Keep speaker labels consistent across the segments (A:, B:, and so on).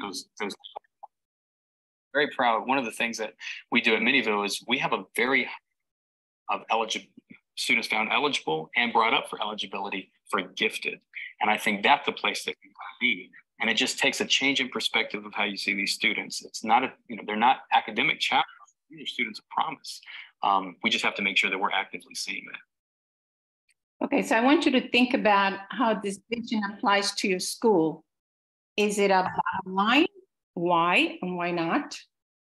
A: those. Very proud. One of the things that we do at Miniville is we have a very of eligible students found eligible and brought up for eligibility for gifted. And I think that's the place that we want to be. And it just takes a change in perspective of how you see these students. It's not they're not academic challenges. These are students of promise. We just have to make sure that we're actively seeing that.
B: Okay, so I want you to think about how this vision applies to your school. Is it a bottom line? Why and why not?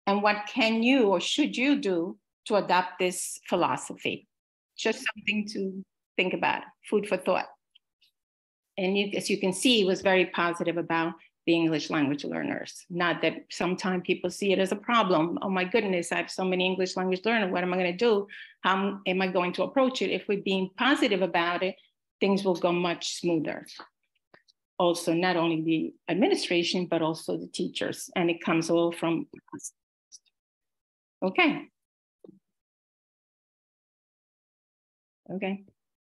B: And what can you or should you do to adopt this philosophy? Just something to think about, food for thought. And as you can see, it was very positive about the English language learners. Not that sometimes people see it as a problem. Oh my goodness, I have so many English language learners. What am I going to do? How am I going to approach it? If we're being positive about it, things will go much smoother. Also, not only the administration, but also the teachers. And it comes all from us. Okay. Okay,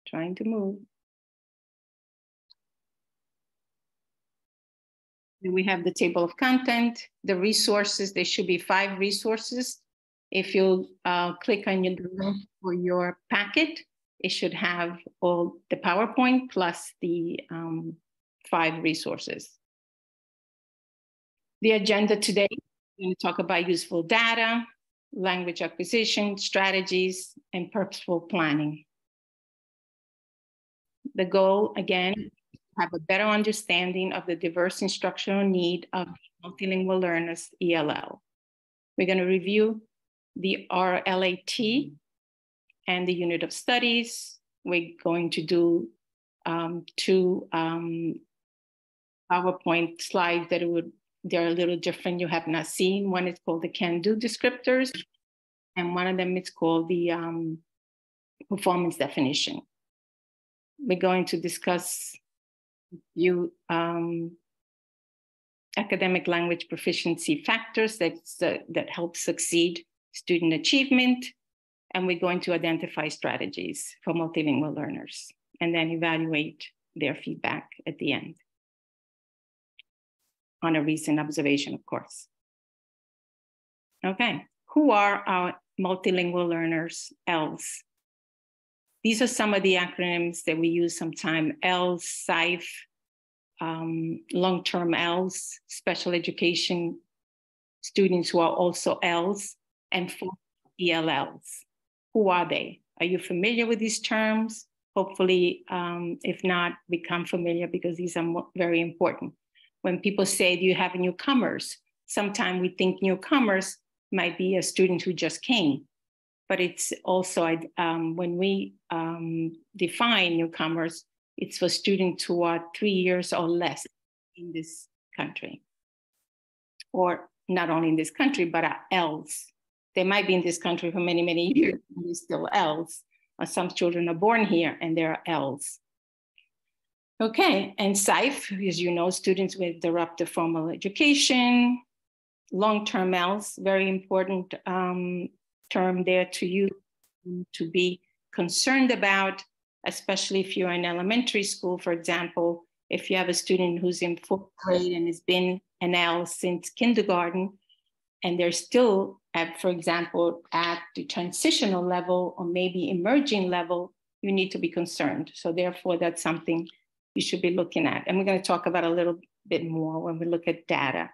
B: trying to move. We have the table of content, the resources. There should be 5 resources. If you click on the link for your packet, it should have all the PowerPoint plus the 5 resources. The agenda today, we're going to talk about useful data, language acquisition, strategies, and purposeful planning. The goal, again, have a better understanding of the diverse instructional need of multilingual learners, ELL. We're going to review the RLAT and the unit of studies. We're going to do 2 PowerPoint slides that they're a little different, you have not seen. One is called the can-do descriptors, and one of them is called the performance definition. We're going to discuss academic language proficiency factors that help succeed student achievement. And we're going to identify strategies for multilingual learners and then evaluate their feedback at the end on a recent observation, of course. Okay, who are our multilingual learners, ELLs? These are some of the acronyms that we use sometimes: ELLs, SIFE, long-term ELLs, special education students who are also ELLs, and ELLs. Who are they? Are you familiar with these terms? Hopefully, if not, become familiar because these are very important. When people say, do you have newcomers? Sometimes we think newcomers might be a student who just came. But it's also, when we define newcomers, it's for students who are 3 years or less in this country. Or not only in this country, but are ELLs. They might be in this country for many, many years, and they're still ELLs. Or some children are born here and they're ELLs. Okay, and SIFE, as you know, students with disruptive formal education, long-term ELLs, very important term there to you to be concerned about, especially if you're in elementary school, for example. If you have a student who's in 4th grade and has been an ELL since kindergarten, and they're still at, for example, at the transitional level or maybe emerging level, you need to be concerned. So therefore, that's something you should be looking at. And we're going to talk about a little bit more when we look at data.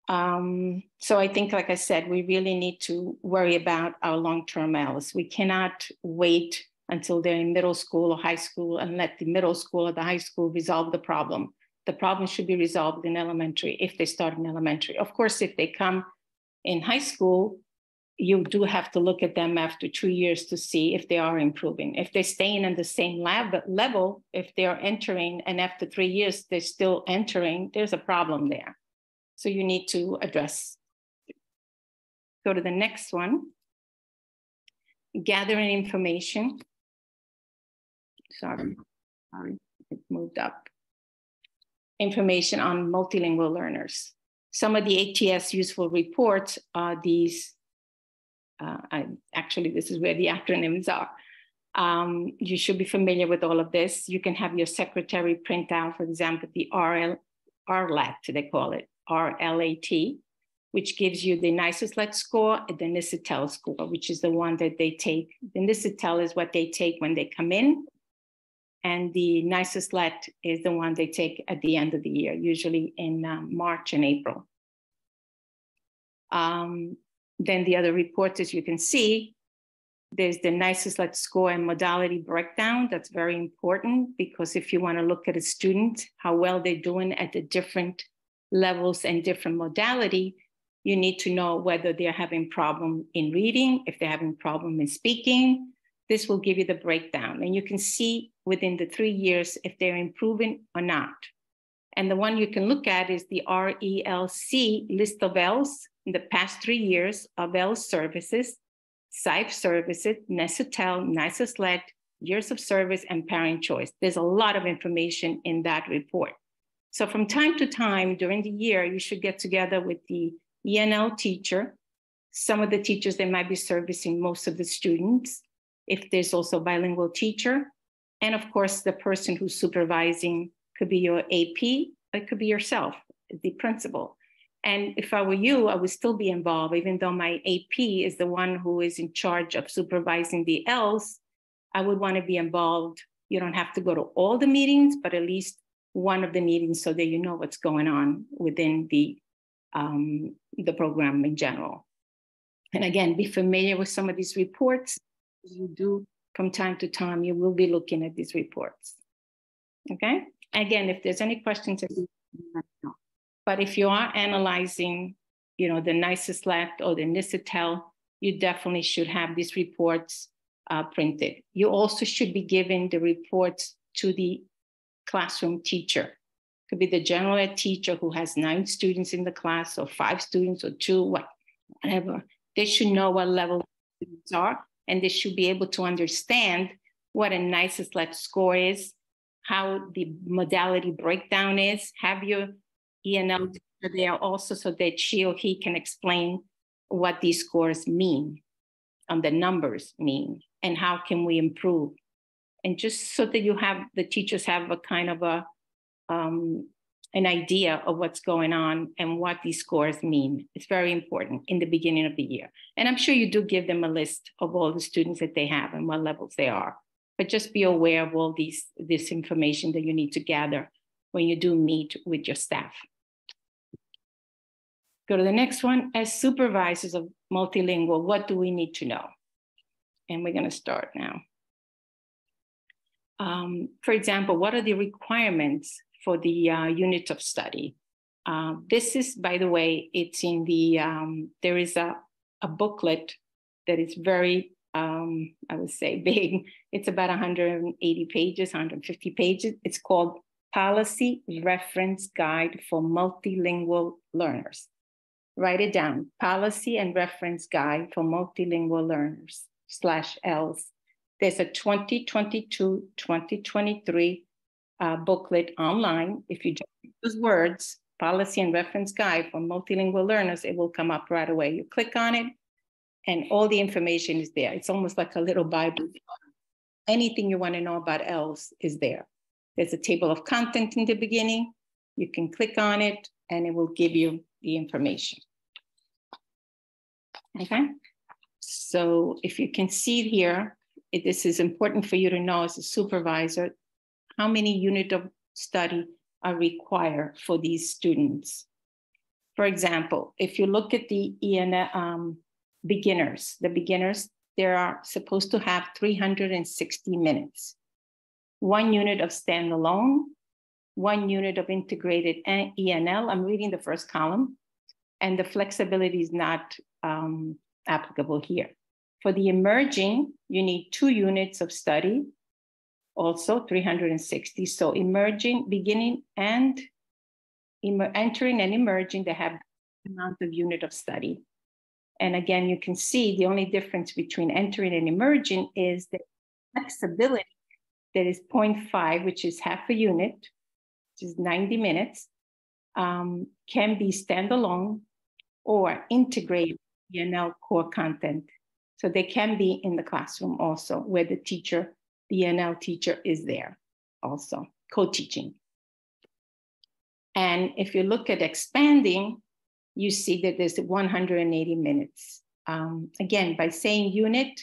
B: So I think, like I said, we really need to worry about our long-term ELLs. We cannot wait until they're in middle school or high school and let the middle school or the high school resolve the problem. The problem should be resolved in elementary if they start in elementary. Of course, if they come in high school, you do have to look at them after 2 years to see if they are improving. If they're staying in the same level, if they are entering and after 3 years they're still entering, there's a problem there. So you need to address. Go to the next one. Gathering information. Sorry, it moved up. Information on multilingual learners. Some of the ATS useful reports are these. Actually, this is where the acronyms are. You should be familiar with all of this. You can have your secretary print out, for example, the RLAT, they call it, RLAT, which gives you the NYCDOE score and the NYCDOE score, which is the one that they take. The NYCDOE is what they take when they come in, and the NYCDOE is the one they take at the end of the year, usually in March and April. Then the other reports, as you can see, there's the NYCDOE score and modality breakdown. That's very important, because if you want to look at a student, how well they're doing at the different levels and different modality, you need to know whether they're having problem in reading, if they're having problem in speaking. This will give you the breakdown, and you can see within the 3 years if they're improving or not. And the one you can look at is the RELC list of ELLs in the past 3 years of ELLs services, SIFE services, NYCDOE, NYCDOE, years of service, and parent choice. There's a lot of information in that report. So from time to time during the year, you should get together with the ENL teacher, some of the teachers that might be servicing most of the students, if there's also a bilingual teacher, and of course, the person who's supervising could be your AP, it could be yourself, the principal. And if I were you, I would still be involved, even though my AP is the one who is in charge of supervising the ELLs, I would want to be involved. You don't have to go to all the meetings, but at least one of the meetings so that you know what's going on within the program in general. And again, be familiar with some of these reports. You do, from time to time, you will be looking at these reports. Okay? Again, if there's any questions, let me know. But if you are analyzing, the NYCDOE or the NYCDOE, you definitely should have these reports printed. You also should be giving the reports to the classroom teacher. Could be the general ed teacher who has 9 students in the class, or 5 students, or 2, whatever. They should know what level students are, and they should be able to understand what a NYCDOE score is, how the modality breakdown is. Have your ENL there also so that she or he can explain what these scores mean, the numbers mean, and how can we improve. And just so that the teachers have a kind of an idea of what's going on and what these scores mean. It's very important in the beginning of the year. And I'm sure you do give them a list of all the students that they have and what levels they are. But just be aware of all this information that you need to gather when you do meet with your staff. Go to the next one. As supervisors of multilingual, what do we need to know? And we're going to start now. For example, what are the requirements for the unit of study? This is, by the way, it's in the, there is a booklet that is very, I would say, big. It's about 180 pages, 150 pages. It's called Policy Reference Guide for Multilingual Learners. Write it down, Policy and Reference Guide for Multilingual Learners /ELLs. There's a 2022-2023 booklet online. If you just use words, Policy and Reference Guide for Multilingual Learners, it will come up right away. You click on it and all the information is there. It's almost like a little Bible. Anything you want to know about ELLs is there. There's a table of content in the beginning. You can click on it and it will give you the information. Okay, so if you can see here, this is important for you to know as a supervisor, how many units of study are required for these students. For example, if you look at the beginners, they are supposed to have 360 minutes. 1 unit of standalone, 1 unit of integrated ENL. I'm reading the first column, and the flexibility is not applicable here. For the emerging, you need 2 units of study, also 360. So emerging, beginning, and entering and emerging, they have the amount of unit of study. And again, you can see the only difference between entering and emerging is the flexibility that is 0.5, which is half a unit, which is 90 minutes, can be standalone or integrate ENL core content. So they can be in the classroom also, where the teacher, the ENL teacher is there also, co-teaching. And if you look at expanding, you see that there's 180 minutes. Again, by saying unit,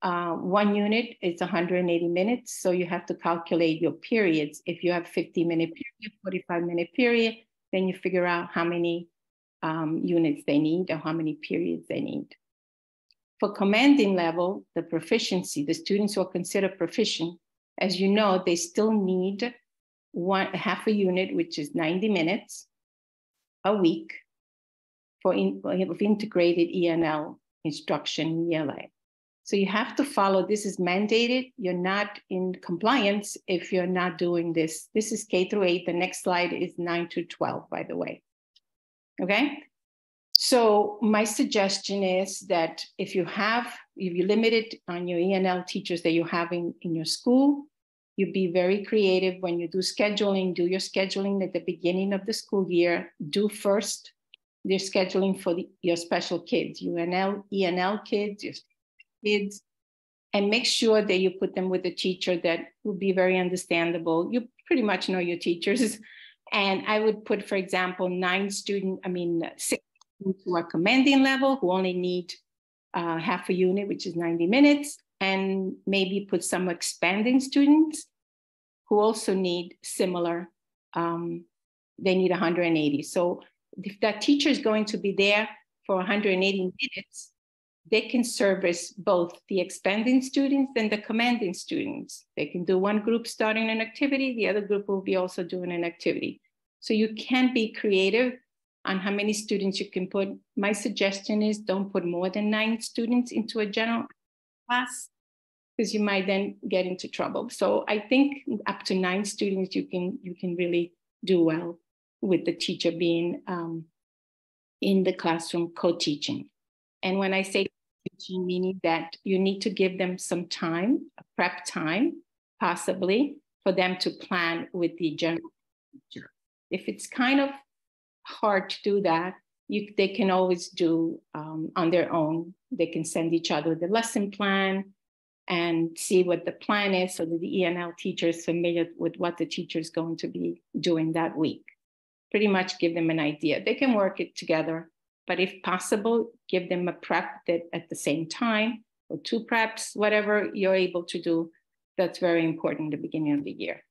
B: 1 unit is 180 minutes. So you have to calculate your periods. If you have 50-minute period, 45-minute period, then you figure out how many units they need or how many periods they need. For commanding level, the proficiency, the students who are considered proficient, as you know, they still need half a unit, which is 90 minutes a week for integrated ENL instruction, ELA. So you have to follow, this is mandated. You're not in compliance if you're not doing this. This is K through 8. The next slide is 9 to 12, by the way. Okay? So my suggestion is that if you limit it on your ENL teachers that you're having in your school, you be very creative when you do scheduling. Do your scheduling at the beginning of the school year. Do first your scheduling for your special kids, ENL kids, your kids, and make sure that you put them with a teacher that will be very understandable. You pretty much know your teachers. And I would put, for example, 6 students who are commanding level, who only need half a unit, which is 90 minutes, and maybe put some expanding students who also need similar, they need 180. So if that teacher is going to be there for 180 minutes, they can service both the expanding students and the commanding students. They can do one group starting an activity, the other group will be also doing an activity. So you can be creative on how many students you can put. My suggestion is don't put more than 9 students into a general class, because you might then get into trouble. So I think up to 9 students, you can really do well with the teacher being in the classroom co-teaching. And when I say teaching, meaning that you need to give them some time, prep time, possibly, for them to plan with the general teacher. If it's kind of hard to do that, they can always do on their own. They can send each other the lesson plan and see what the plan is so that the ENL teacher is familiar with what the teacher is going to be doing that week. Pretty much give them an idea. They can work it together, but if possible, give them a prep that at the same time, or 2 preps, whatever you're able to do. That's very important at the beginning of the year.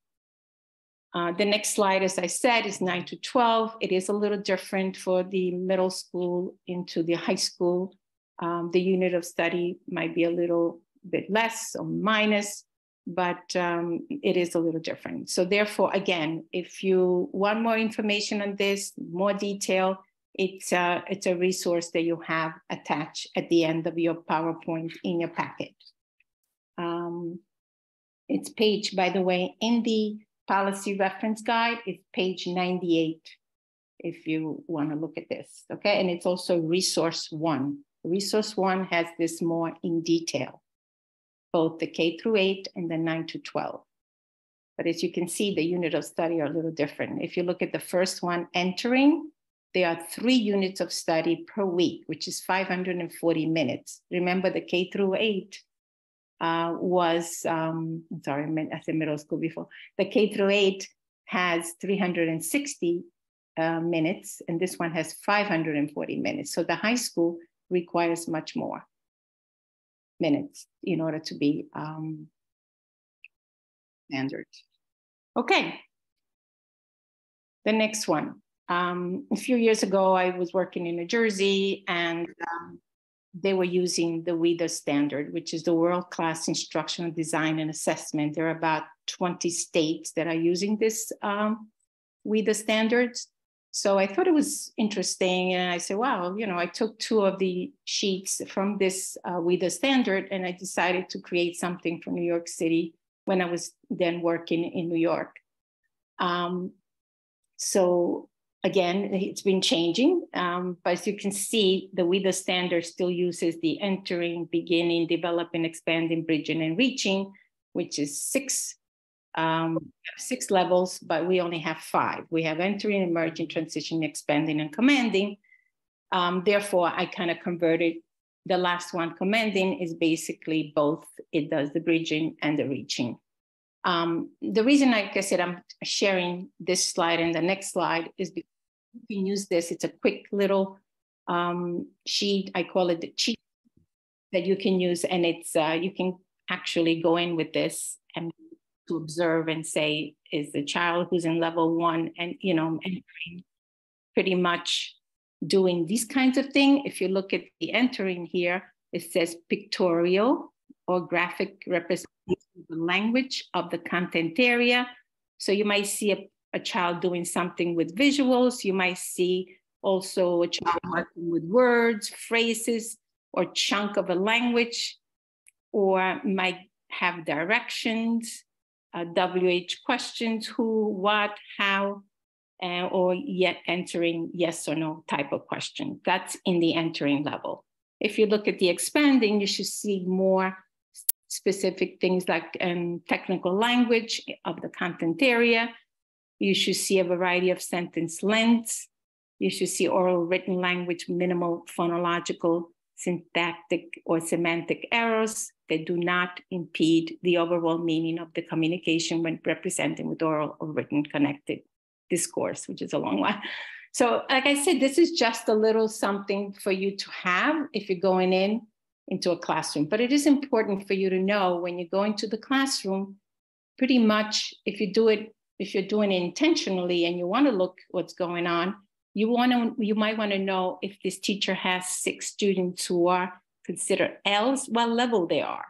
B: The next slide, as I said, is 9 to 12. It is a little different for the middle school into the high school. The unit of study might be a little bit less or minus, but it is a little different. So therefore, again, if you want more information on this, more detail, it's a resource that you have attached at the end of your PowerPoint in your packet. It's page, by the way, in the policy reference guide, it's page 98, if you want to look at this, okay? And it's also resource 1. Resource 1 has this more in detail, both the K through 8 and the 9 to 12. But as you can see, the unit of study are a little different. If you look at the first one, entering, there are 3 units of study per week, which is 540 minutes. Remember, the K through 8 was, sorry, I said middle school before. The K through 8 has 360 minutes, and this one has 540 minutes. So the high school requires much more minutes in order to be standard. Okay. The next one. A few years ago, I was working in New Jersey, and they were using the WIDA standard, which is the World-Class Instructional Design and Assessment. There are about 20 states that are using this WIDA standards. So I thought it was interesting, and I said, wow, I took 2 of the sheets from this WIDA standard, and I decided to create something for New York City when I was then working in New York. So again, it's been changing, but as you can see, the WIDA standard still uses the entering, beginning, developing, expanding, bridging, and reaching, which is 6 levels, but we only have 5. We have entering, emerging, transitioning, expanding, and commanding. Therefore, I kind of converted the last one. Commanding is basically both. It does the bridging and the reaching. The reason, like I said, I'm sharing this slide and the next slide is because you can use this. It's a quick little sheet. I call it the cheat that you can use, and it's you can actually go in with this and to observe and say, is the child who's in level 1 and entering pretty much doing these kinds of things. If you look at the entering here, it says pictorial or graphic representation of the language of the content area. So you might see a child doing something with visuals. You might see also a child working with words, phrases, or chunk of a language, or might have directions, WH questions, who, what, how, or yet entering yes or no type of question. That's in the entering level. If you look at the expanding, you should see more specific things like technical language of the content area. You should see a variety of sentence lengths. You should see oral written language, minimal phonological, syntactic, or semantic errors that do not impede the overall meaning of the communication when representing with oral or written connected discourse, which is a long one. So like I said, this is just a little something for you to have if you're going into a classroom. But it is important for you to know when you go into the classroom, pretty much if you're doing it intentionally and you want to look what's going on, you might want to know if this teacher has 6 students who are considered ELLs, what level they are.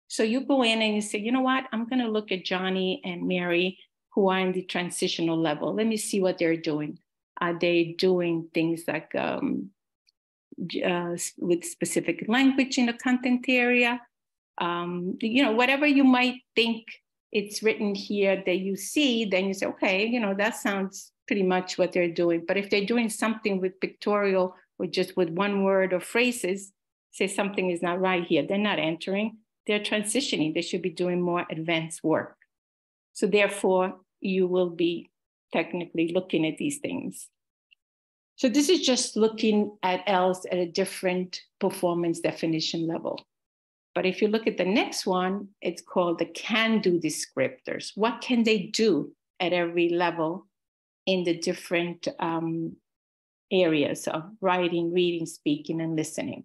B: So you go in and you say, you know what, I'm going to look at Johnny and Mary who are in the transitional level. Let me see what they're doing. Are they doing things like with specific language in the content area? Whatever you might think it's written here that you see, then you say, okay, that sounds pretty much what they're doing. But if they're doing something with pictorial or just with one word or phrases, say something is not right here, they're not entering, they're transitioning. They should be doing more advanced work. So therefore, you will be technically looking at these things. So this is just looking at ELLs at a different performance definition level. But if you look at the next one, it's called the can-do descriptors. What can they do at every level in the different areas of writing, reading, speaking, and listening?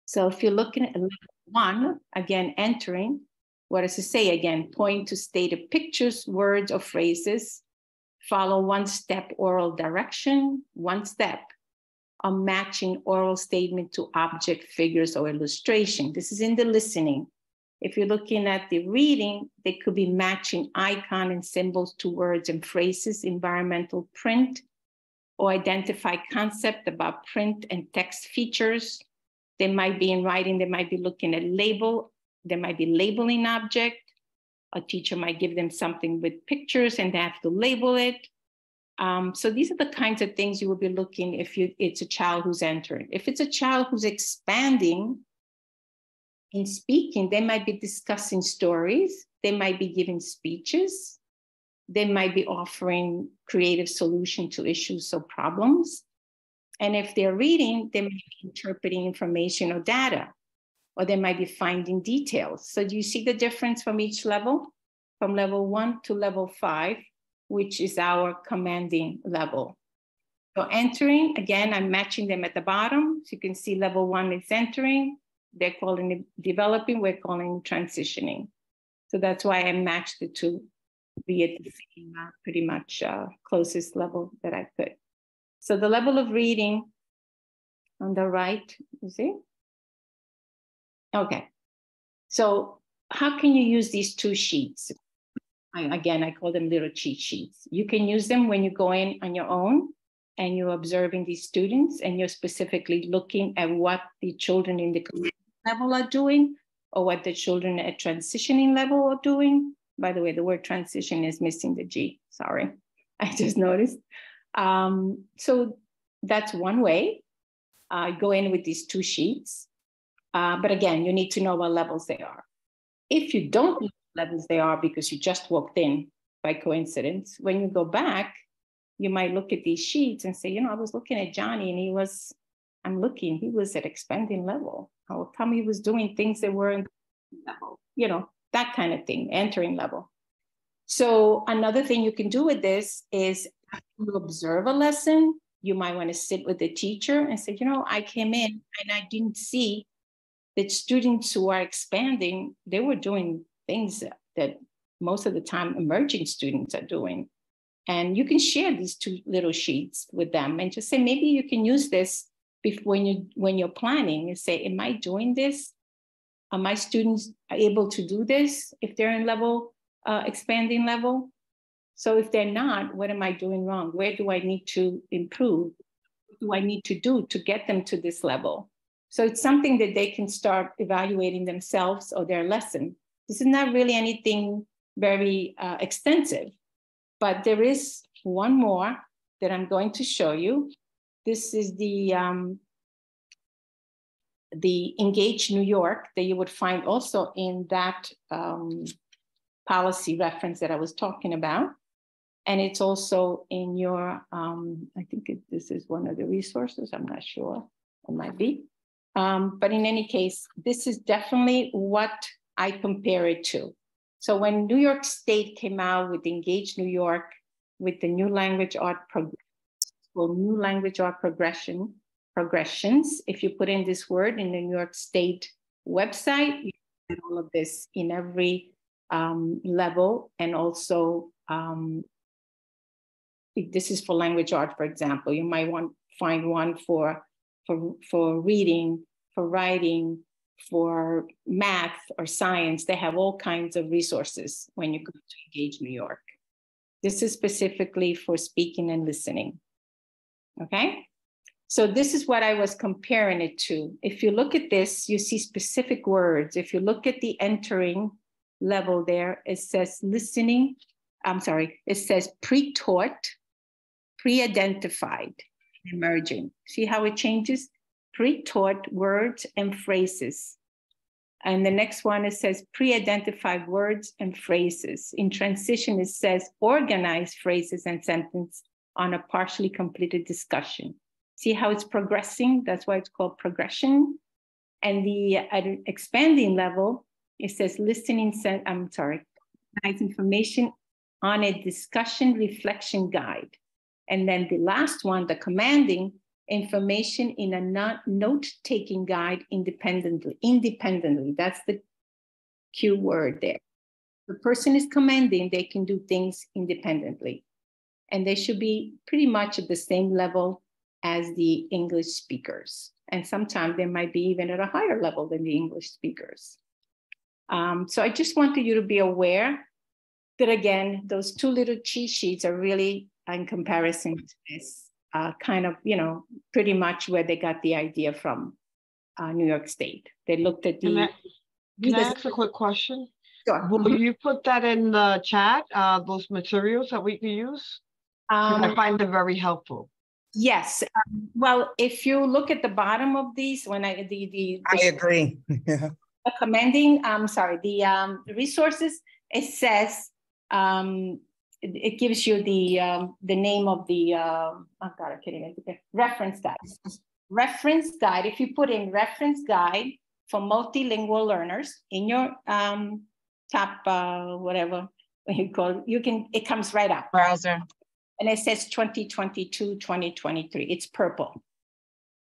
B: So if you're looking at level 1, again, entering, what does it say again? Point to stated pictures, words, or phrases. Follow one-step oral direction, one step on matching oral statement to object, figures, or illustration. This is in the listening. If you're looking at the reading, they could be matching icon and symbols to words and phrases, environmental print, or identify concept about print and text features. They might be in writing, they might be looking at label, they might be labeling object. A teacher might give them something with pictures and they have to label it. So these are the kinds of things you will be looking if it's a child who's entering. If it's a child who's expanding in speaking, they might be discussing stories, they might be giving speeches, they might be offering creative solution to issues or problems. And if they're reading, they might be interpreting information or data, or they might be finding details. So do you see the difference from each level? From level 1 to level 5, which is our commanding level. So entering, again, I'm matching them at the bottom. So you can see level 1 is entering. They're calling it developing, we're calling it transitioning. So that's why I matched the two, be at the same pretty much closest level that I could. So the level of reading on the right, you see? Okay, so how can you use these 2 sheets? Again, I call them little cheat sheets. You can use them when you go in on your own and you're observing these students and you're specifically looking at what the children in the level are doing or what the children at transitioning level are doing. By the way, the word transition is missing the G, sorry, I just noticed. So that's one way. Go in with these 2 sheets. But again, you need to know what levels they are. If you don't know what levels they are because you just walked in by coincidence, when you go back, you might look at these sheets and say, I was looking at Johnny and he was at expanding level. How come he was doing things that were in level? That kind of thing, entering level. So another thing you can do with this is after you observe a lesson, you might want to sit with the teacher and say, you know, I came in and I didn't see that students who are expanding, they were doing things that most of the time emerging students are doing. And you can share these two little sheets with them and just say, maybe you can use this when you're planning and say, am I doing this? Are my students able to do this if they're in level, expanding level? So if they're not, what am I doing wrong? Where do I need to improve? What do I need to do to get them to this level? So it's something that they can start evaluating themselves or their lesson. This is not really anything very extensive, but there is one more that I'm going to show you. This is the Engage New York that you would find also in that policy reference that I was talking about. And it's also in your, I think this is one of the resources, I'm not sure, it might be. But in any case, this is definitely what I compare it to. So when New York State came out with Engage New York, with the new language art progressions, if you put in this word in the New York State website, you get all of this in every level. And also, this is for language art, for example. You might find one for reading, for writing, for math or science. They have all kinds of resources when you go to Engage New York. This is specifically for speaking and listening, okay? So this is what I was comparing it to. If you look at this, you see specific words. If you look at the entering level there, it says listening, it says pre-taught, pre-identified, emerging. See how it changes? Pre-taught words and phrases. And the next one, it says pre-identified words and phrases. In transition, it says organized phrases and sentences on a partially completed discussion. See how it's progressing? That's why it's called progression. And at an expanding level, it says listening, information on a discussion reflection guide. And then the last one, the commanding, information in a note-taking guide independently. That's the key word there. The person is commanding, they can do things independently. And they should be pretty much at the same level as the English speakers. And sometimes they might be even at a higher level than the English speakers. So I just wanted you to be aware that, again, those two little cheat sheets are really, in comparison to this, kind of, pretty much where they got the idea from New York State. They looked at the...
C: Can I ask a quick question?
B: Sure.
C: Will you put that in the chat, those materials that we can use? I find them very helpful.
B: Yes. Well, if you look at the bottom of these, when I
D: agree.
B: The commending, the resources, it says, it gives you the name of the, reference guide. Reference guide, if you put in reference guide for multilingual learners in your top, whatever you call it, it comes right up.
D: Browser.
B: And it says 2022, 2023, it's purple.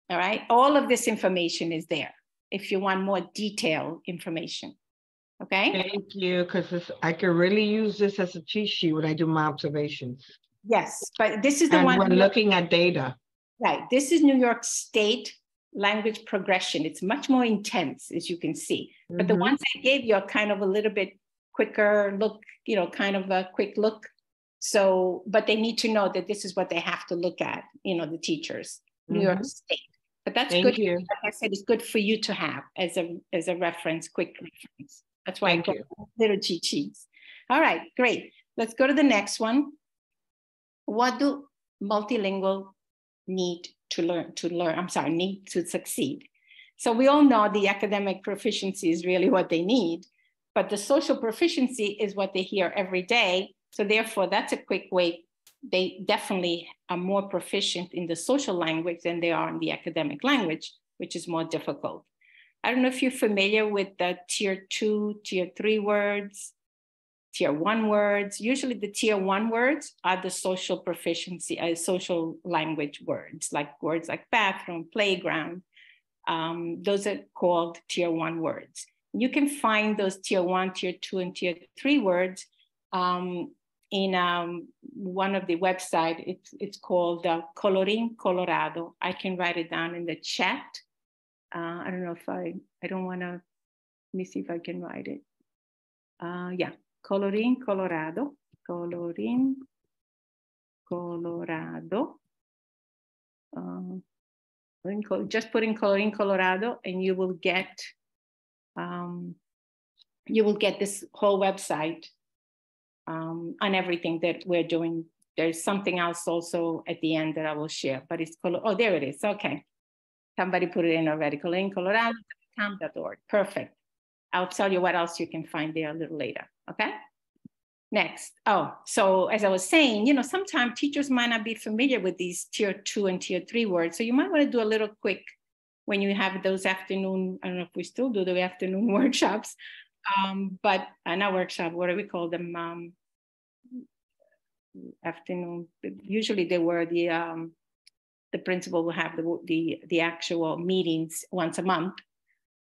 B: All right, all of this information is there if you want more detailed information. Okay.
C: Thank you, because I can really use this as a cheat sheet when I do my observations.
B: Yes, but this is the one.
C: When looking at data.
B: Right, this is New York State language progression. It's much more intense, as you can see. But the ones I gave you are kind of a little bit quicker look, kind of a quick look. So, but they need to know that this is what they have to look at, the teachers, New York State. But that's good.
C: You.
B: Like I said, it's good for you to have as a reference, quick reference. That's why I got little cheat sheets. All right, great. Let's go to the next one. What do multilingual need to succeed? So we all know the academic proficiency is really what they need, but the social proficiency is what they hear every day. So therefore, that's a quick way. They definitely are more proficient in the social language than they are in the academic language, which is more difficult. I don't know if you're familiar with the tier 2, tier 3 words. tier 1 words. Usually the tier 1 words are the social proficiency, social language words like bathroom, playground. Those are called tier 1 words. You can find those tier 1, tier 2, and tier 3 words in one of the website. It's called Colorín Colorado. I can write it down in the chat. I don't know if I don't want to, let me see if I can write it. Yeah, Colorín Colorado, Colorín Colorado. Just put in Colorín Colorado and you will get this whole website on everything that we're doing. There's something else also at the end that I will share, but it's oh, there it is. Okay. Somebody put it in already. ColorinColorado.com.org. Perfect. I'll tell you what else you can find there a little later. Okay. Next. Oh, so as I was saying, you know, sometimes teachers might not be familiar with these tier 2 and tier 3 words. So you might want to do a little quick when you have those afternoon, I don't know if we still do the afternoon workshops, but not workshop, what do we call them? Afternoon, usually they were the principal will have the actual meetings once a month.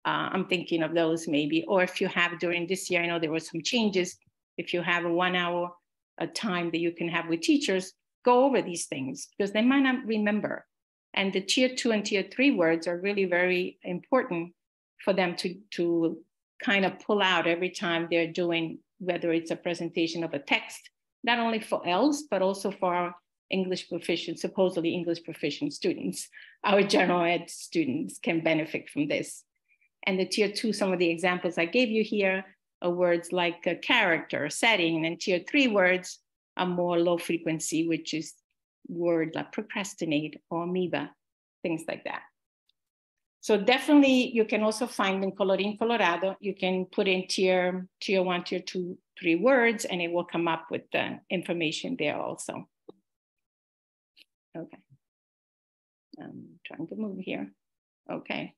B: I'm thinking of those maybe, or if you have during this year, I know there were some changes. If you have a 1 hour time that you can have with teachers, go over these things because they might not remember. And the tier 2 and tier 3 words are really very important for them to kind of pull out every time they're doing, whether it's a presentation of a text, not only for ELLs, but also for our English proficient, supposedly English proficient students. Our general ed students can benefit from this. And the tier 2, some of the examples I gave you here are words like character, setting, and tier 3 words are more low frequency, which is word like procrastinate or amoeba, things like that. So definitely you can also find in Colorín Colorado, you can put in tier 1, tier 2, 3 words, and it will come up with the information there also. Okay. I'm trying to move here. Okay.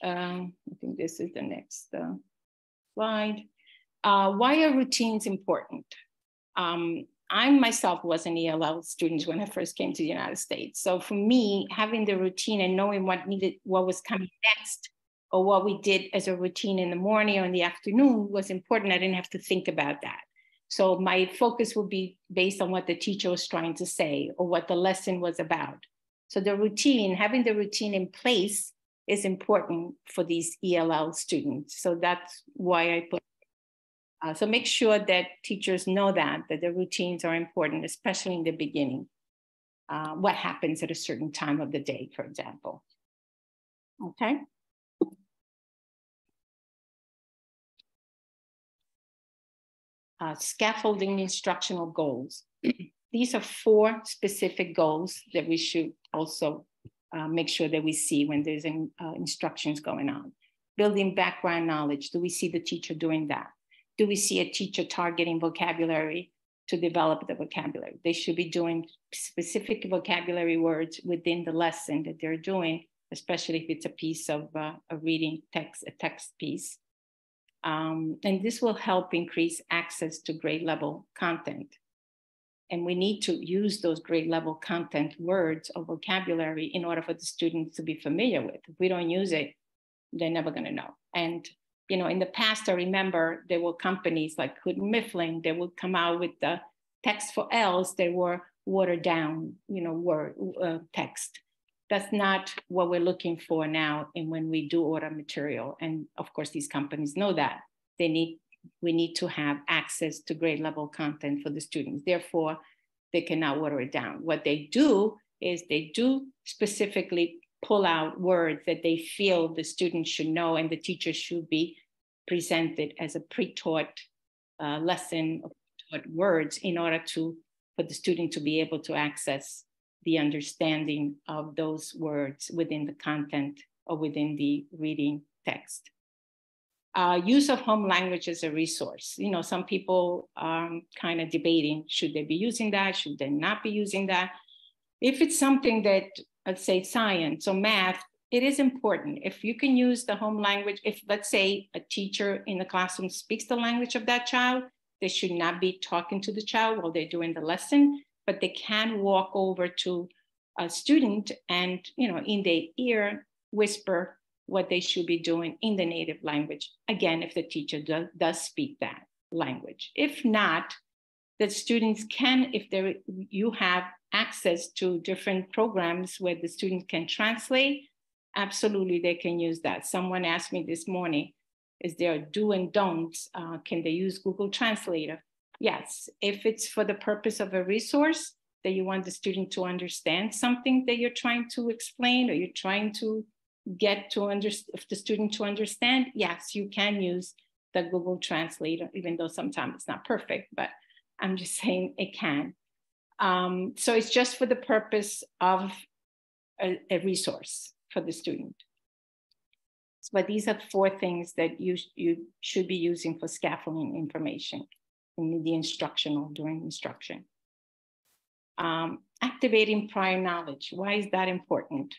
B: I think this is the next slide. Why are routines important? I myself was an ELL student when I first came to the United States. So for me, having the routine and knowing what was coming next, or what we did as a routine in the morning or in the afternoon was important. I didn't have to think about that. So my focus would be based on what the teacher was trying to say or what the lesson was about. So the routine, having the routine in place is important for these ELL students. So that's why I put so make sure that teachers know that the routines are important, especially in the beginning. What happens at a certain time of the day, for example. Okay. Scaffolding instructional goals. These are 4 specific goals that we should also make sure that we see when there's instructions going on. Building background knowledge. Do we see the teacher doing that? Do we see a teacher targeting vocabulary to develop the vocabulary? They should be doing specific vocabulary words within the lesson that they're doing, especially if it's a piece of a reading text, a text piece. And this will help increase access to grade level content. And we need to use those grade level content words or vocabulary in order for the students to be familiar with. If we don't use it, they're never gonna know. And you know, in the past, I remember there were companies like Hood and Mifflin that would come out with the text for ELLs that were watered down, you know, text. That's not what we're looking for now. And when we do order material, and of course, these companies know that we need to have access to grade level content for the students. Therefore, they cannot water it down. What they do is they do specifically pull out words that they feel the students should know and the teacher should be presented as a pre-taught lesson of taught words in order for the student to be able to access the understanding of those words within the content or within the reading text. Use of home language as a resource. You know, some people are kind of debating, should they be using that? Should they not be using that? If it's something that, let's say science or math, it is important. If you can use the home language, if let's say a teacher in the classroom speaks the language of that child, They should not be talking to the child while they're doing the lesson, but they can walk over to a student and, in their ear, whisper what they should be doing in the native language. Again, if the teacher does speak that language. If not, the students can, if you have access to different programs where the students can translate, absolutely they can use that. Someone asked me this morning, is there a do and don'ts? Can they use Google Translator? Yes, if it's for the purpose of a resource that you want the student to understand something that you're trying to explain, or you're trying to get to the student to understand, yes, you can use the Google Translator, even though sometimes it's not perfect, but I'm just saying it can. So it's just for the purpose of a resource for the student. But these are 4 things that you should be using for scaffolding information in the instructional, during instruction. Activating prior knowledge. Why is that important?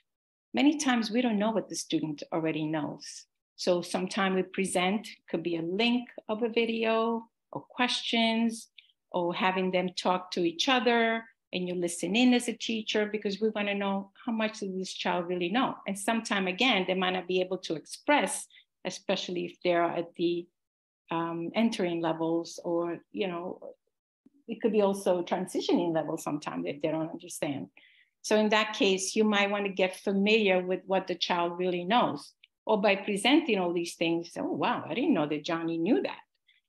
B: Many times we don't know what the student already knows. So sometimes we present, could be a link of a video or questions, or having them talk to each other, and you listen in as a teacher, because we want to know how much does this child really know. And sometimes, again, they might not be able to express, especially if they're at the entering levels, or, it could be also transitioning levels sometimes if they don't understand. So in that case, you might want to get familiar with what the child really knows. Or by presenting all these things, oh, wow, I didn't know that Johnny knew that.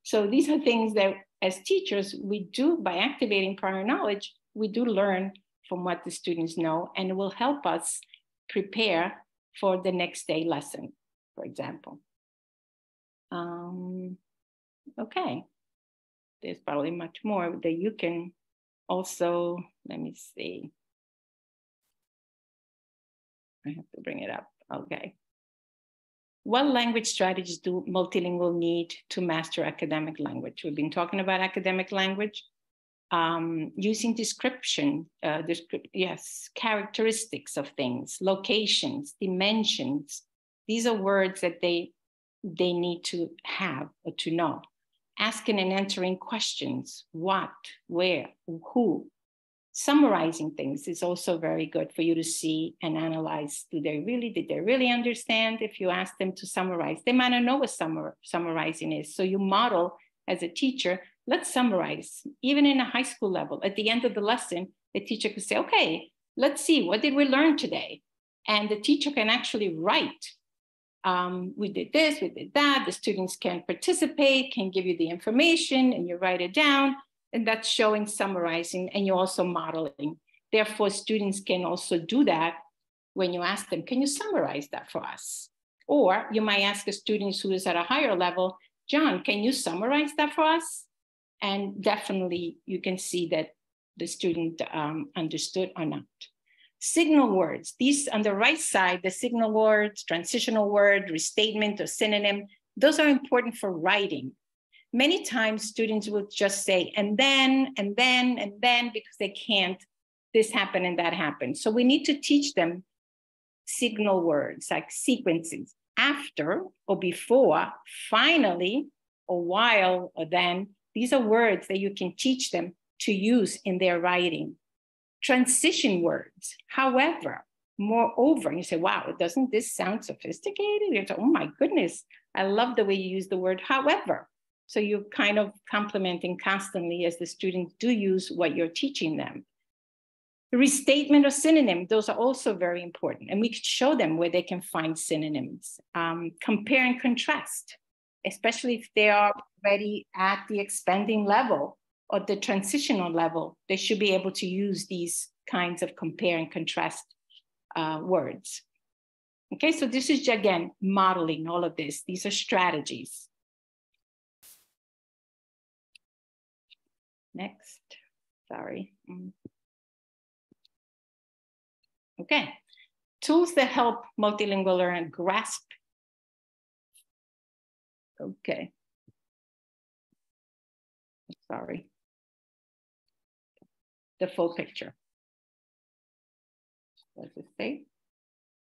B: So these are things that as teachers, we do, by activating prior knowledge, we do learn from what the students know, and it will help us prepare for the next day lesson, for example. Okay, there's probably much more that you can also, let me see. I have to bring it up, okay. What language strategies do multilingual need to master academic language? We've been talking about academic language. Using description, yes, characteristics of things, locations, dimensions. These are words that they need to have or to know. Asking and answering questions, what, where, who. Summarizing things is also very good for you to see and analyze. Did they really understand? If you ask them to summarize, they might not know what summarizing is. So you model as a teacher, let's summarize. Even in a high school level, at the end of the lesson, the teacher could say, okay, let's see, what did we learn today? And the teacher can actually write. We did this, we did that. The students can participate, can give you the information, and you write it down. And that's showing summarizing, and you're also modeling. Therefore, students can also do that when you ask them, can you summarize that for us? Or you might ask a student who is at a higher level, John, can you summarize that for us? And definitely you can see that the student understood or not. Signal words, these on the right side, the signal words, transitional word, restatement or synonym, those are important for writing. Many times students will just say, and then, because they can't, this happened and that happened. So we need to teach them signal words like sequences, after or before, finally, or while, or then. These are words that you can teach them to use in their writing. Transition words, however, moreover, and you say, wow, doesn't this sound sophisticated? You say, oh my goodness, I love the way you use the word however. So you're kind of complimenting constantly as the students do use what you're teaching them. Restatement or synonym, those are also very important. And we could show them where they can find synonyms. Compare and contrast, especially if they are already at the expanding level or the transitional level, they should be able to use these kinds of compare and contrast words. Okay, so this is, again, modeling all of this. These are strategies. Next, sorry. Okay, tools that help multilingual learner grasp. Okay, sorry. The full picture. Does it say?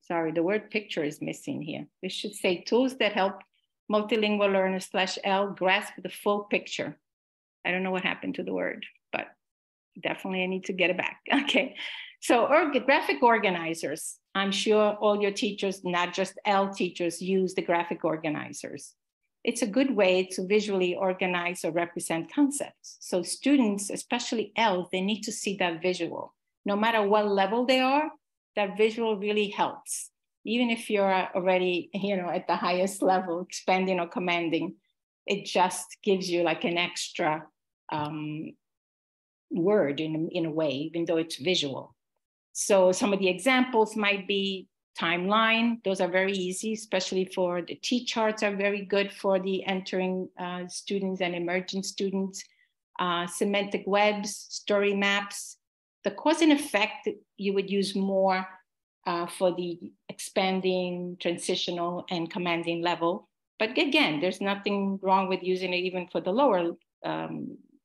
B: Sorry, the word picture is missing here. This should say tools that help multilingual learner /L grasp the full picture. I don't know what happened to the word, but definitely I need to get it back. Okay. So graphic organizers. I'm sure all your teachers, not just L teachers, use the graphic organizers. It's a good way to visually organize or represent concepts. So students, especially L, they need to see that visual. No matter what level they are, that visual really helps. Even if you're already, at the highest level, expanding or commanding, it just gives you like an extra word in a way, even though it's visual. So some of the examples might be timeline. Those are very easy, especially for the T-charts are very good for the entering students and emerging students. Semantic webs, story maps. The cause and effect you would use more for the expanding, transitional, and commanding level. But again, there's nothing wrong with using it even for the lower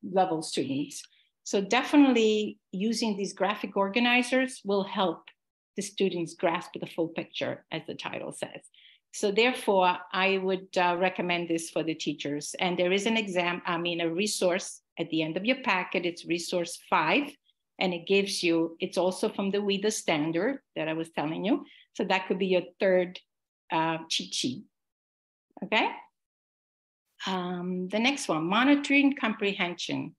B: level students. So definitely using these graphic organizers will help the students grasp the full picture, as the title says. So therefore, I would recommend this for the teachers. And there is an a resource at the end of your packet. It's resource 5. And it gives you, it's also from the WIDA standard that I was telling you. So that could be your third cheat sheet, okay? The next one, monitoring comprehension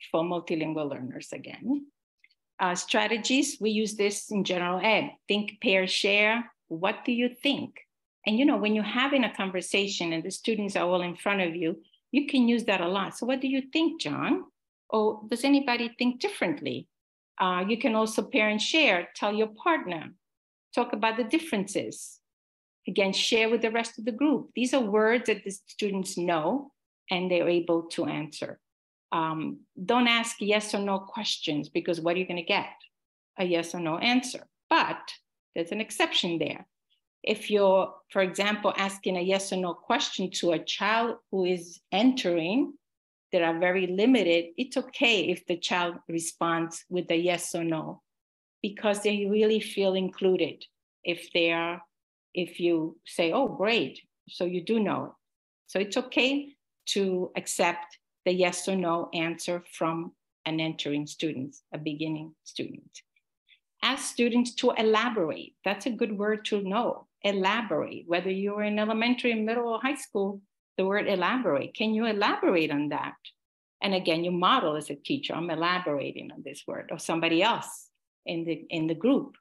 B: for multilingual learners again. Strategies, we use this in general ed. Think, pair, share. What do you think? And when you're having a conversation and the students are all in front of you, you can use that a lot. So what do you think, John? Or does anybody think differently? You can also pair and share, tell your partner, talk about the differences. Again, share with the rest of the group. These are words that the students know and they're able to answer. Don't ask yes or no questions, because what are you going to get? A yes or no answer. But there's an exception there. If you're, for example, asking a yes or no question to a child who is entering, that are very limited, it's okay if the child responds with a yes or no, because they really feel included. If you say, oh, great, so you do know it. So it's okay to accept the yes or no answer from an entering student, a beginning student. Ask students to elaborate. That's a good word to know, elaborate. Whether you're in elementary, middle, or high school, the word elaborate. Can you elaborate on that? And again, you model as a teacher, I'm elaborating on this word, or somebody else in the group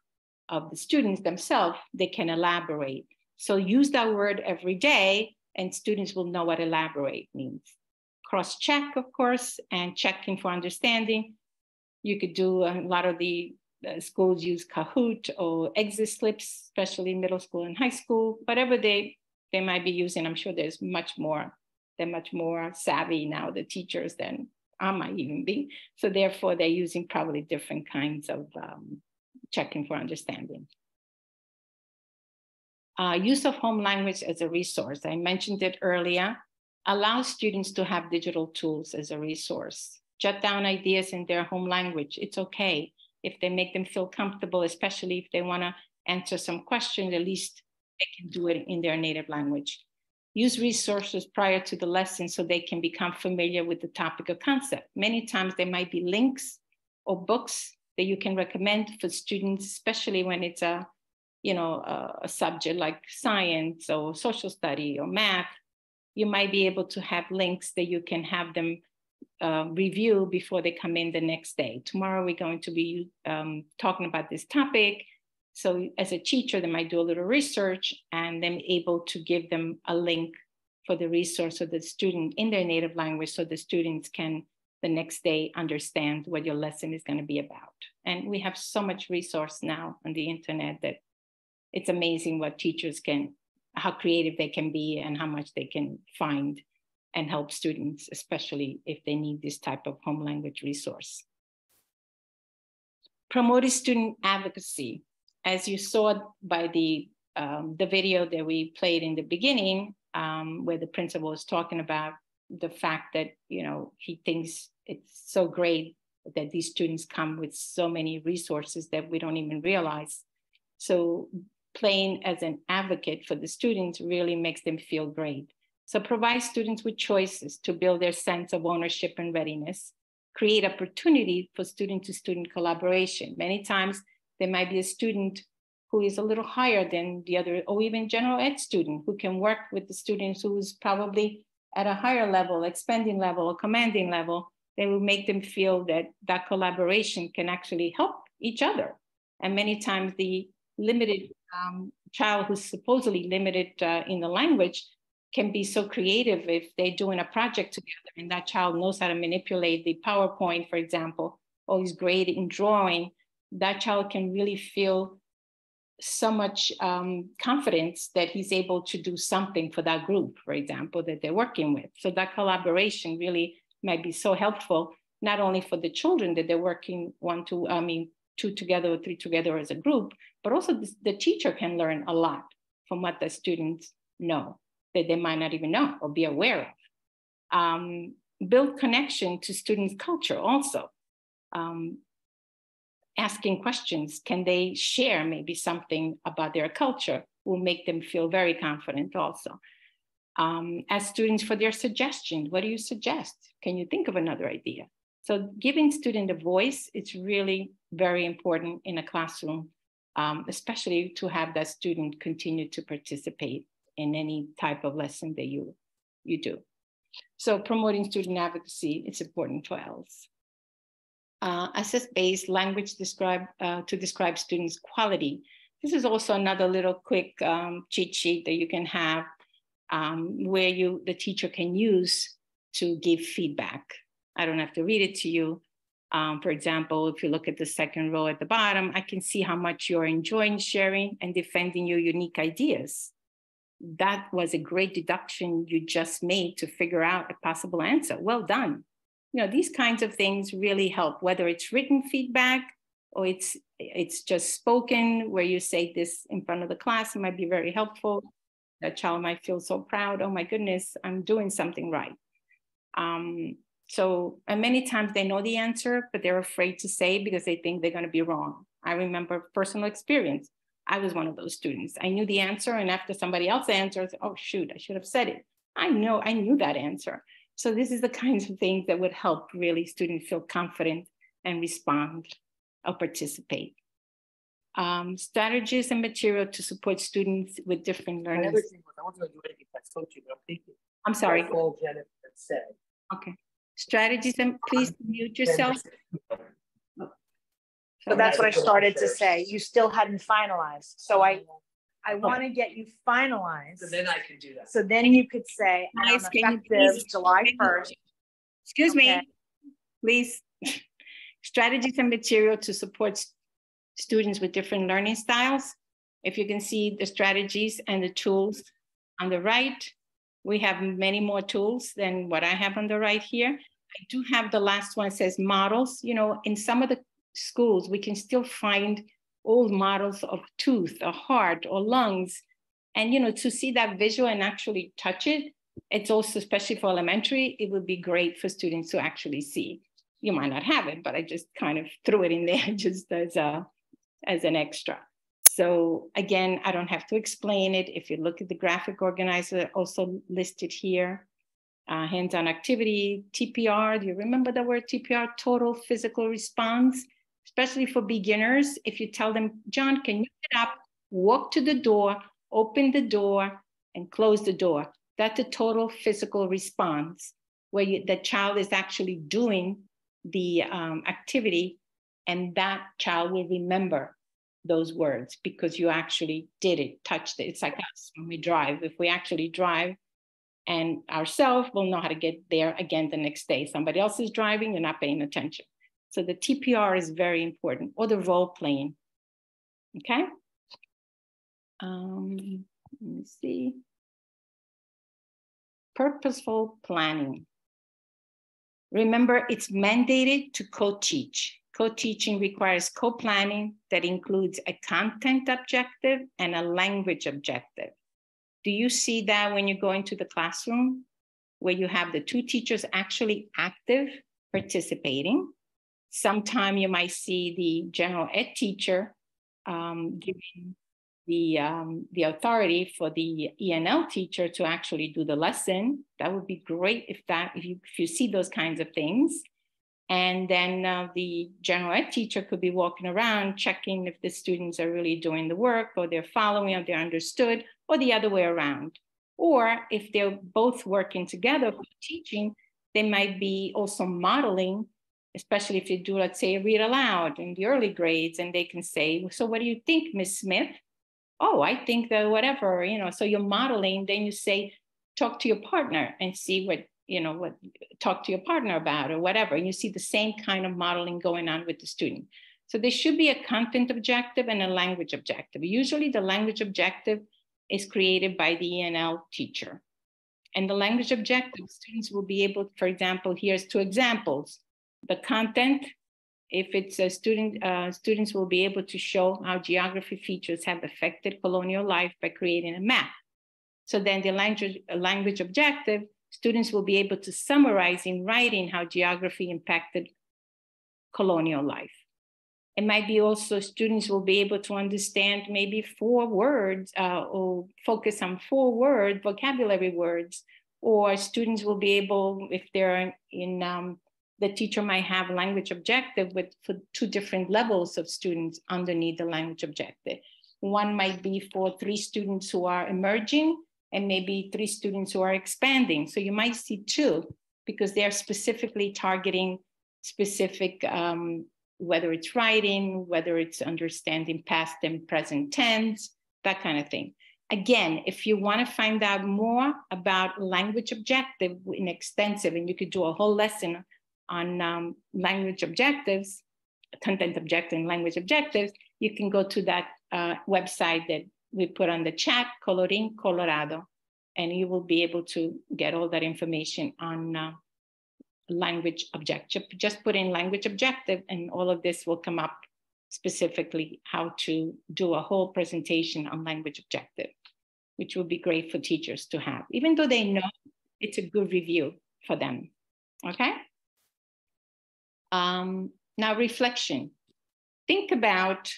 B: of the students themselves, they can elaborate. So use that word every day and students will know what elaborate means. Cross-check, of course, and checking for understanding. You could do a lot of the schools use Kahoot or exit slips, especially middle school and high school, whatever they might be using. I'm sure there's they're much more savvy now, the teachers, than I might even be. So therefore, they're using probably different kinds of checking for understanding. Use of home language as a resource. I mentioned it earlier. Allow students to have digital tools as a resource. Jot down ideas in their home language. It's okay if they make them feel comfortable, especially if they want to answer some questions, at least they can do it in their native language. Use resources prior to the lesson so they can become familiar with the topic or concept. Many times there might be links or books that you can recommend for students, especially when it's a subject like science or social study or math. You might be able to have links that you can have them review before they come in the next day. Tomorrow we're going to be talking about this topic. So as a teacher, they might do a little research and then able to give them a link for the resource of the student in their native language so the students can the next day understand what your lesson is going to be about. And we have so much resource now on the internet that it's amazing what teachers how creative they can be and how much they can find and help students, especially if they need this type of home language resource. Promoting student advocacy. As you saw by the video that we played in the beginning, where the principal was talking about the fact that, he thinks it's so great that these students come with so many resources that we don't even realize. So playing as an advocate for the students really makes them feel great. So provide students with choices to build their sense of ownership and readiness. Create opportunity for student-to-student collaboration. Many times there might be a student who is a little higher than the other, or even general ed student who can work with the students who's probably at a higher level, expanding level, or commanding level. They will make them feel that that collaboration can actually help each other. And many times the limited child who's supposedly limited in the language can be so creative if they're doing a project together and that child knows how to manipulate the PowerPoint, for example, or is great in drawing. That child can really feel so much confidence that he's able to do something for that group, for example, that they're working with. So that collaboration really might be so helpful, not only for the children that they're working two together or three together as a group, but also the teacher can learn a lot from what the students know that they might not even know or be aware of. Build connection to students' culture also. Asking questions, can they share maybe something about their culture, will make them feel very confident also. Ask students for their suggestions. What do you suggest? Can you think of another idea? So giving student a voice, it's really very important in a classroom, especially to have that student continue to participate in any type of lesson that you do. So promoting student advocacy, it's important for ELLs. Assess-based language to describe students' quality. This is also another little quick cheat sheet that you can have where the teacher can use to give feedback. I don't have to read it to you. For example, if you look at the second row at the bottom, I can see how much you're enjoying sharing and defending your unique ideas. That was a great deduction you just made to figure out a possible answer. Well done. You know, these kinds of things really help, whether it's written feedback or it's just spoken where you say this in front of the class. It might be very helpful. That child might feel so proud. Oh my goodness, I'm doing something right. And many times they know the answer, but they're afraid to say because they think they're going to be wrong. I remember personal experience. I was one of those students. I knew the answer, and after somebody else answers, oh shoot, I should have said it. I knew that answer. So this is the kinds of things that would help really students feel confident and respond or participate. Strategies and material to support students with different learning.
E: Another thing was, I wasn't going to do anything if I spoke to you, but I'm thinking.
B: I'm sorry.
E: All Jennifer said.
B: Okay. Strategies and please mute yourself.
F: So that's what I started to say. You still hadn't finalized. So I want to get you finalized.
E: So then I can do that.
F: So then you could say, effective July 1st.
B: Excuse me, please. Strategies and material to support students with different learning styles. If you can see the strategies and the tools on the right, we have many more tools than what I have on the right here. I do have the last one says models. You know, in some of the schools, we can still find old models of tooth or heart or lungs. And, you know, to see that visual and actually touch it, it's also, especially for elementary, it would be great for students to actually see. You might not have it, but I just kind of threw it in there just as an extra. So again, I don't have to explain it. If you look at the graphic organizer, also listed here, hands-on activity, TPR. Do you remember the word TPR? Total physical response, especially for beginners. If you tell them, John, can you get up, walk to the door, open the door, and close the door? That's a total physical response where the child is actually doing the activity, and that child will remember those words because you actually did it, touched it. It's like us when we drive. If we actually drive and ourselves, we'll know how to get there again the next day. Somebody else is driving, you're not paying attention. So the TPR is very important, or the role playing, okay? Let me see. Purposeful planning. Remember, it's mandated to co-teach. Co-teaching requires co-planning that includes a content objective and a language objective. Do you see that when you go into the classroom, where you have the two teachers actually active, participating? Sometime you might see the general ed teacher giving the authority for the ENL teacher to actually do the lesson. That would be great if you see those kinds of things. And then the general ed teacher could be walking around checking if the students are really doing the work, or they're following, or they're understood, or the other way around. Or if they're both working together for teaching, they might be also modeling, especially if you do, let's say, read aloud in the early grades, and they can say, so what do you think, Miss Smith? Oh, I think that whatever, so you're modeling, then you say, talk to your partner and see what talk to your partner about or whatever. And you see the same kind of modeling going on with the student. So there should be a content objective and a language objective. Usually the language objective is created by the ENL teacher. And the language objective, students will be able, for example, here's 2 examples. The content, if it's a student, students will be able to show how geography features have affected colonial life by creating a map. So then the language objective, students will be able to summarize in writing how geography impacted colonial life. It might be also students will be able to understand maybe 4 words or focus on 4 word vocabulary words, or students will be able, if they're in, the teacher might have language objective for 2 different levels of students underneath the language objective. One might be for 3 students who are emerging, and maybe 3 students who are expanding. So you might see 2 because they're specifically targeting specific, whether it's writing, whether it's understanding past and present tense, that kind of thing. Again, if you want to find out more about language objective in extensive, and you could do a whole lesson on language objectives, content objective and language objectives, you can go to that website that we put on the chat, Coloring Colorado, and you will be able to get all that information on language objective. Just put in language objective and all of this will come up, specifically how to do a whole presentation on language objective, which will be great for teachers to have, even though they know it's a good review for them, okay? Now reflection. Think about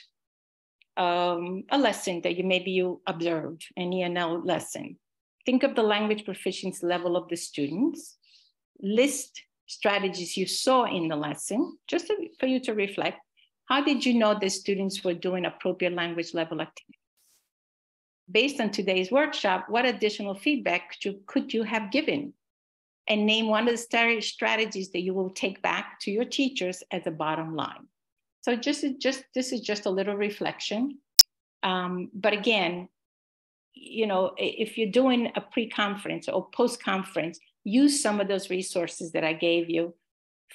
B: a lesson that you observed, an ENL lesson. Think of the language proficiency level of the students. List strategies you saw in the lesson, just for you to reflect. How did you know the students were doing appropriate language level activities? Based on today's workshop, what additional feedback could you have given? And name one of the strategies that you will take back to your teachers as a bottom line. So this is just a little reflection. But again, if you're doing a pre-conference or post-conference, use some of those resources that I gave you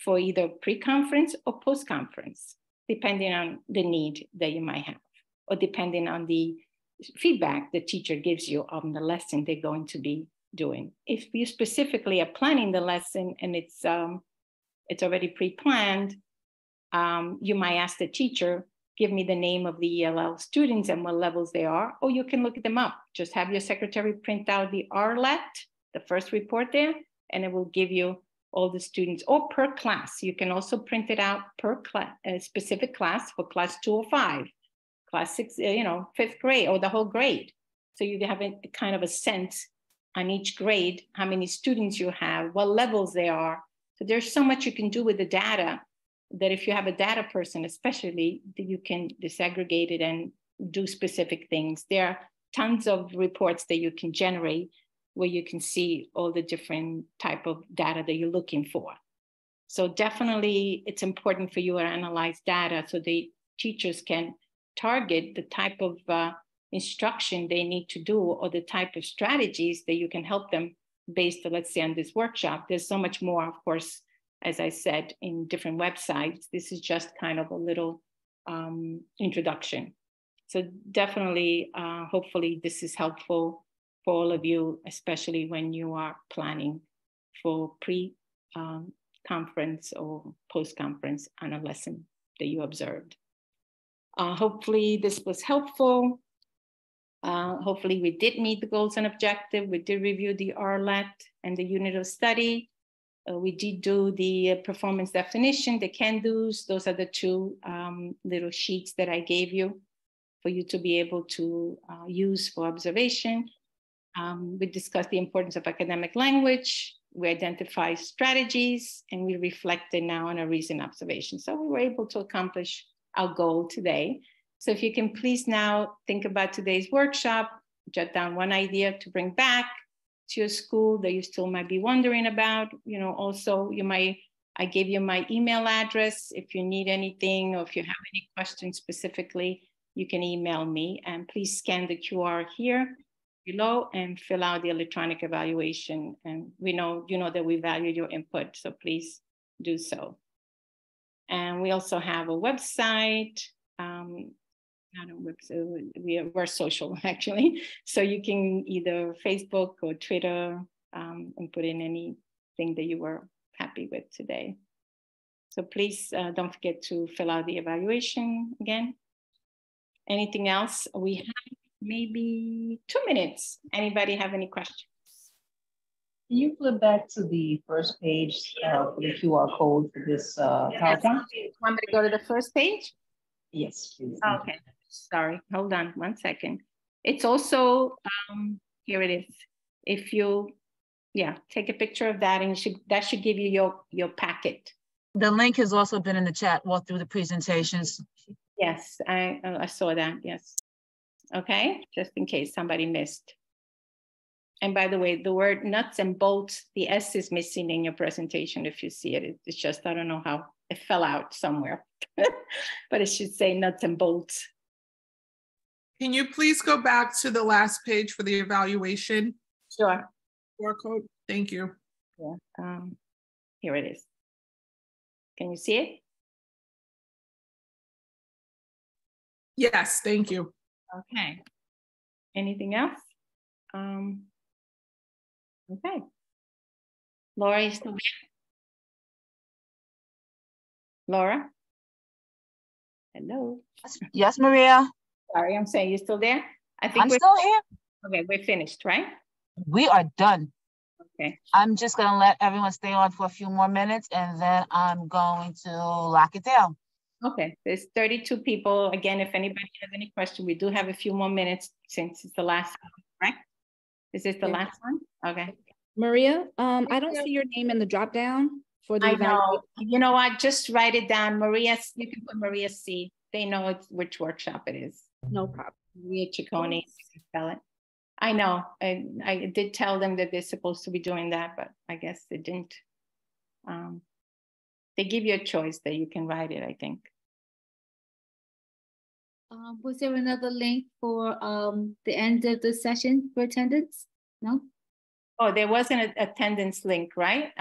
B: for either pre-conference or post-conference, depending on the need that you might have, or depending on the feedback the teacher gives you on the lesson they're going to be doing. If you specifically are planning the lesson and it's already pre-planned, you might ask the teacher, give me the name of the ELL students and what levels they are, or you can look them up. Just have your secretary print out the RLET, the first report there, and it will give you all the students, or per class. You can also print it out per class, a specific class for class 2 or 5, class 6, 5th grade, or the whole grade. So you have a kind of a sense on each grade, how many students you have, what levels they are. So there's so much you can do with the data that if you have a data person, especially, that you can disaggregate it and do specific things. There are tons of reports that you can generate where you can see all the different type of data that you're looking for. So definitely it's important for you to analyze data so the teachers can target the type of instruction they need to do, or the type of strategies that you can help them based, let's say, on this workshop. There's so much more, of course, as I said, in different websites. This is just kind of a little introduction. So definitely, hopefully this is helpful for all of you, especially when you are planning for pre-conference or post-conference on a lesson that you observed. Hopefully this was helpful. Hopefully we did meet the goals and objective. We did review the RLET and the unit of study. We did do the performance definition, the can-dos. Those are the 2 little sheets that I gave you for you to be able to use for observation. We discussed the importance of academic language. We identify strategies, and we reflected now on a recent observation. So we were able to accomplish our goal today. So if you can please now think about today's workshop, jot down one idea to bring back to your school that you still might be wondering about. You know, also I gave you my email address. If you need anything or if you have any questions specifically, you can email me, and please scan the QR here below and fill out the electronic evaluation. And you know that we value your input, so please do so. And we also have a website. Not a website, we're social actually. So you can either Facebook or Twitter and put in anything that you were happy with today. So please don't forget to fill out the evaluation again. Anything else? We have maybe 2 minutes. Anybody have any questions?
G: Can you flip back to the first page for the QR code for this PowerPoint?
B: Want me to go to the first page?
G: Yes, please.
B: Okay, sorry, hold on 1 second. It's also, here it is. If you, take a picture of that, and that should give you your packet.
D: The link has also been in the chat, walk through the presentations.
B: Yes, I saw that, yes. Okay, just in case somebody missed. And by the way, the word nuts and bolts, the S is missing in your presentation if you see it. It's just, I don't know how, it fell out somewhere. But it should say nuts and bolts.
H: Can you please go back to the last page for the evaluation?
B: Sure.
H: QR code, thank you.
B: Yeah, here it is. Can you see it?
H: Yes, thank you.
B: Okay. Anything else? Okay. Laura, you still there? Laura? Hello?
D: Yes, Maria?
B: Sorry, I'm saying, you still there? I think
D: I'm still here.
B: Okay, we're finished, right?
D: We are done.
B: Okay.
D: I'm just gonna let everyone stay on for a few more minutes, and then I'm going to lock it down.
B: Okay, there's 32 people. Again, if anybody has any question, we do have a few more minutes since it's the last one, right? Is this the last one? Okay.
I: Maria, I don't see your name in the drop down for the evaluation.
B: I know. You know what? Just write it down. Maria, you can put Maria C. They know which workshop it is.
I: No problem.
B: Maria Ciccone, spell it. I know. I did tell them that they're supposed to be doing that, but I guess they didn't. They give you a choice that you can write it, I think.
J: Was there another link for the end of the session for attendance? No?
B: Oh, there was an attendance link, right?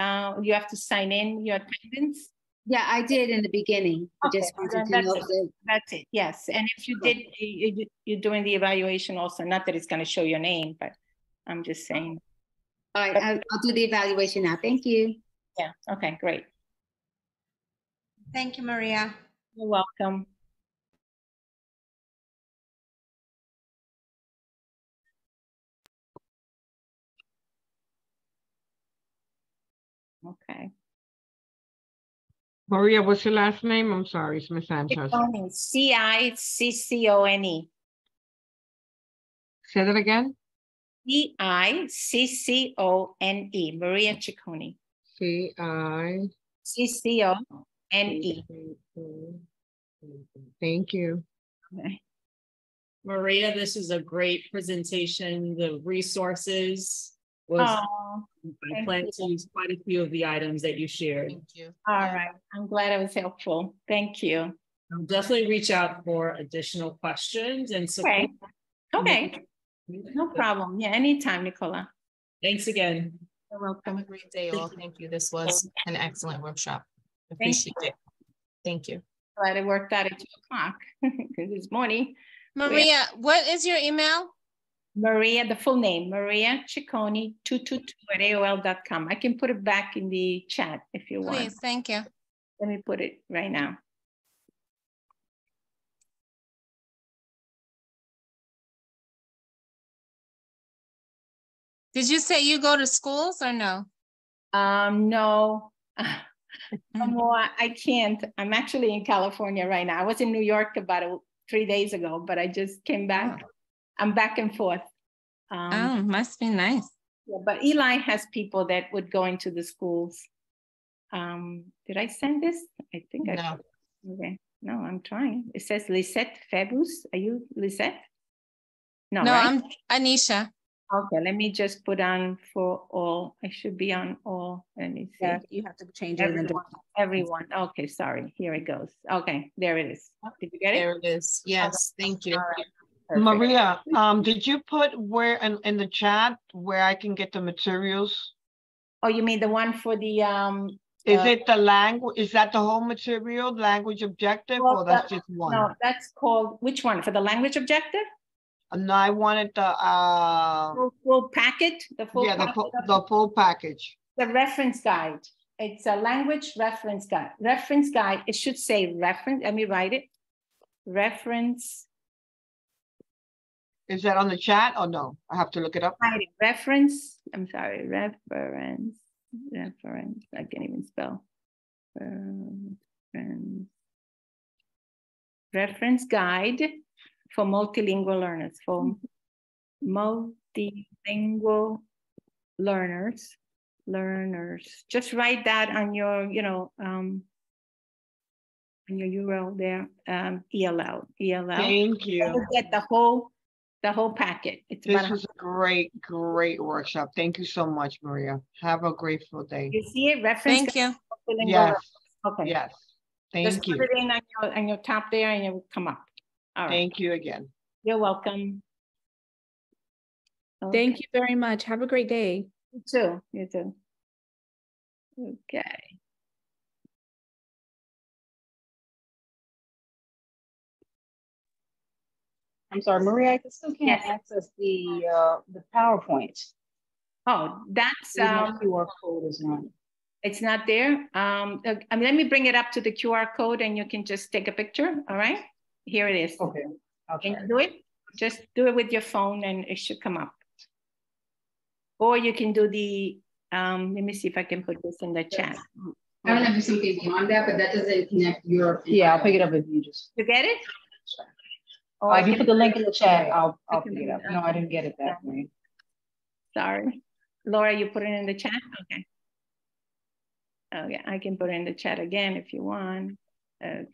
B: You have to sign in your attendance.
J: Yeah, I did in the beginning. I just wanted to know.
B: That's it, yes. And if you did, you're doing the evaluation also, not that it's going to show your name, but I'm just saying.
J: All right, I'll do the evaluation now. Thank you.
B: Yeah, okay, great.
K: Thank you, Maria.
B: You're welcome. Okay.
C: Maria, what's your last name? I'm sorry, it's Miss Sanchez.
B: C-I-C-C-O-N-E.
C: Say that again.
B: C-I-C-C-O-N-E. Maria Ciccone. C-I-C-C-O-N-E.
C: Thank you.
B: Okay.
L: Maria, this is a great presentation. The resources was, I plan to use quite a few of the items that you shared.
D: Thank you.
B: All right. I'm glad it was helpful. Thank you.
L: I'll definitely reach out for additional questions and support.
B: Okay. No problem. Yeah, anytime, Nicola.
L: Thanks again.
B: You're welcome.
M: Have a great day, all. Thank you. This was an excellent workshop. Appreciate it. Thank you.
B: Glad it worked out at 2 o'clock because it's morning.
K: Maria, what is your email?
B: Maria, the full name, Maria Ciccone 222@AOL.com. I can put it back in the chat if you want.
K: Please, thank you.
B: Let me put it right now.
K: Did you say you go to schools or no?
B: No. No more. I can't. I'm actually in California right now. I was in New York about 3 days ago, but I just came back.
K: Oh.
B: I'm back and forth.
K: Oh, must be nice.
B: Yeah, but Eli has people that would go into the schools. Did I send this? I think I
M: No.
B: Okay. No, I'm trying. It says Lisette Fabus. Are you Lisette? No,
K: No,
B: right?
K: I'm Anisha.
B: Okay, let me just put on for all. I should be on all. Let me see.
I: Yeah, you have to change it.
B: Everyone. Okay, sorry. Here it goes. Okay, there it is. Did you get it?
M: There it is. Yes, thank you.
B: All right. Perfect.
C: Maria, did you put where in the chat where I can get the materials?
B: Oh, you mean the one for the
C: Is it the language? Is that the whole material, language objective,
B: well,
C: or that's just one?
B: No, that's called which one? For the language objective?
C: No, I wanted the
B: full packet. The full
C: yeah,
B: packet
C: the full package.
B: The reference guide. It's a language reference guide. Reference guide. It should say reference. Let me write it. Reference.
C: Is that on the chat or no? I have to look it up.
B: Reference. I'm sorry. Reference. I can't even spell. Reference guide for multilingual learners. For multilingual learners. Just write that on your, on your URL there. ELL.
C: Thank you.
B: You'll get the whole packet. It's
C: This was a great workshop. Thank you so much, Maria. Have a grateful day.
B: You see it? Reference.
K: Thank you.
C: Yes.
B: Okay.
C: Yes.
B: Just
C: Thank you.
B: put it in on your top there and it will come up. All right.
C: Thank you again.
B: You're welcome.
I: Thank you very much. Have a great day.
B: You too. You too. Okay.
G: I'm sorry, Maria, I still can't access the PowerPoint.
B: Oh, that's
G: QR code is not.
B: It's not there. Let me bring it up to the QR code and you can just take a picture. All right. Here it is.
G: Okay.
B: Can you do it? Just do it with your phone and it should come up. Or you can do the, let me see if I can put this in the chat.
N: I don't have something beyond that, but that doesn't connect your.
G: Yeah, I'll pick it up if you just.
B: You get it? Oh,
G: If you put the link in the chat, I'll pick it up. No, I didn't get it that way.
B: Sorry. Laura, you put it in the chat? Okay. Okay, I can put it in the chat again if you want. Okay.